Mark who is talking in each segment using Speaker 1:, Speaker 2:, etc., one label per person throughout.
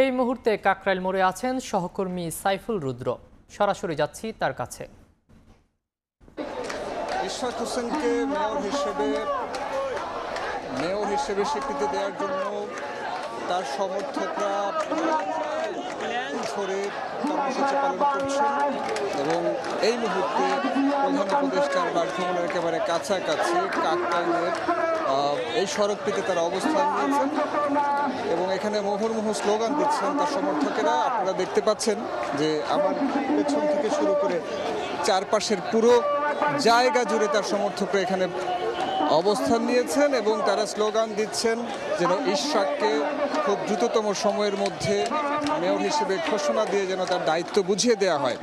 Speaker 1: এই মুহূর্তে কাকরাইল মোড়ে আছেন সহকর্মী সাইফুল রুদ্র। সরাসরি যাচ্ছি তার কাছে।
Speaker 2: ইশরাক হোসেনকে মেয়র হিসেবে স্বীকৃতি দেওয়ার জন্য তার সমর্থকরা ধরে কর্মসূচি পালন করছেন এবং এই মুহূর্তে প্রধান উপদেষ্টার বাসভবনের একেবারে কাছাকাছি কাকরাইলের এই সড়কটিতে তারা অবস্থান নিয়েছেন এবং এখানে মুহুর্মুহু স্লোগান দিচ্ছেন তার সমর্থকেরা। আপনারা দেখতে পাচ্ছেন যে আমার পেছন থেকে শুরু করে চারপাশের পুরো জায়গা জুড়ে তার সমর্থকরা এখানে অবস্থান নিয়েছেন এবং তারা স্লোগান দিচ্ছেন যেন ইশরাককে খুব দ্রুততম সময়ের মধ্যে মেয়র হিসেবে ঘোষণা দিয়ে যেন তার দায়িত্ব বুঝিয়ে দেওয়া হয়।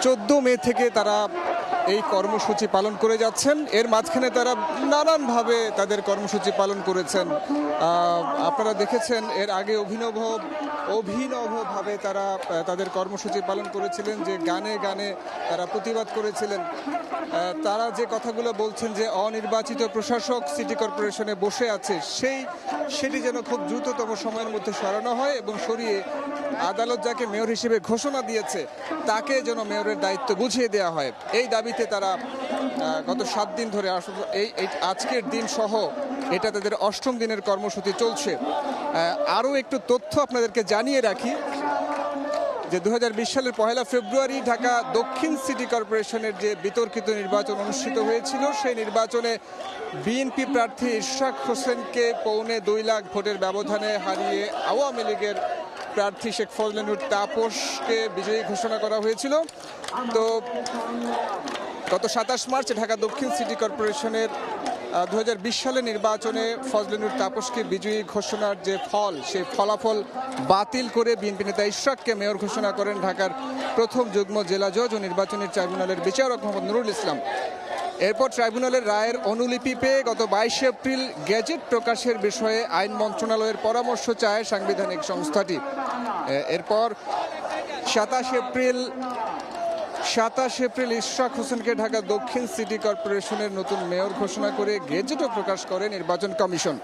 Speaker 2: 14 মে থেকে তারা এই কর্মসূচি পালন করে যাচ্ছেন। এর মাঝখানে তারা নানানভাবে তাদের কর্মসূচি পালন করেছেন। আপনারা দেখেছেন এর আগে অভিনবভাবে তারা তাদের কর্মসূচি পালন করেছিলেন, যে গানে গানে তারা প্রতিবাদ করেছিলেন। তারা যে কথাগুলো বলছেন যে অনির্বাচিত প্রশাসক সিটি কর্পোরেশনে বসে আছে, সেটি যেন খুব দ্রুততম সময়ের মধ্যে সরানো হয় এবং সরিয়ে আদালত যাকে মেয়র হিসেবে ঘোষণা দিয়েছে তাকে যেন মেয়রের দায়িত্ব বুঝিয়ে দেওয়া হয়। এই দাবিতে তারা গত 7 দিন ধরে এই আজকের দিন সহ এটা তাদের 8ম দিনের কর্মসূচি চলছে। আরও একটু তথ্য আপনাদেরকে জানিয়ে রাখি যে 2020 সালের 1 ফেব্রুয়ারি ঢাকা দক্ষিণ সিটি কর্পোরেশনের যে বিতর্কিত নির্বাচন অনুষ্ঠিত হয়েছিল, সেই নির্বাচনে বিএনপি প্রার্থী ইশরাক হোসেনকে 2.25 লাখ ভোটের ব্যবধানে হারিয়ে আওয়ামী লীগের প্রার্থী শেখ ফজলে নূর তাপসকে বিজয়ী ঘোষণা করা হয়েছিল। তো গত 27 মার্চ ঢাকা দক্ষিণ সিটি কর্পোরেশনের 2020 সালের নির্বাচনে ফজলে নূর তাপসকে বিজয়ী ঘোষণার যে সেই ফলাফল বাতিল করে বিএনপি নেতা ইশরাককে মেয়র ঘোষণা করেন ঢাকার প্রথম যুগ্ম জেলা জজ ও নির্বাচনী ট্রাইব্যুনালের বিচারক মোহাম্মদ নুরুল ইসলাম। এরপর ট্রাইব্যুনালের রায়ের অনুলিপি পেয়ে গত 22 এপ্রিল গেজেট প্রকাশের বিষয়ে আইন মন্ত্রণালয়ের পরামর্শ চায় সাংবিধানিক সংস্থাটি। এরপর 27 এপ্রিল ইশরাক হোসেনকে ঢাকা দক্ষিণ সিটি কর্পোরেশনের নতুন মেয়র ঘোষণা করে গেজেটও প্রকাশ করে নির্বাচন কমিশন।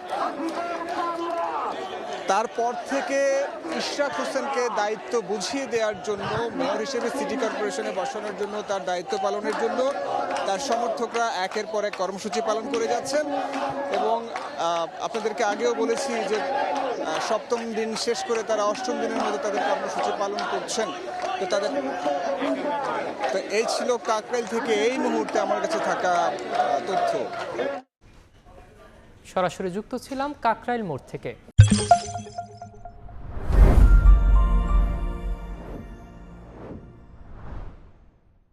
Speaker 2: তারপর থেকে ইশরাক হোসেনকে দায়িত্ব বুঝিয়ে দেওয়ার জন্য, মেয়র হিসেবে সিটি কর্পোরেশনে বসানোর জন্য, তার দায়িত্ব পালনের জন্য তার সমর্থকরা একের পর এক কর্মসূচি পালন করে যাচ্ছেন এবং আপনাদেরকে আগেও বলেছি যে 7ম দিন শেষ করে তারা 8ম দিনের মধ্যে তাদের কর্মসূচি পালন করছেন। তো এই ছিল কাকরাইল থেকে এই মুহূর্তে আমার কাছে থাকা তথ্য।
Speaker 1: সরাসরি যুক্ত ছিলাম কাকরাইল মোড় থেকে।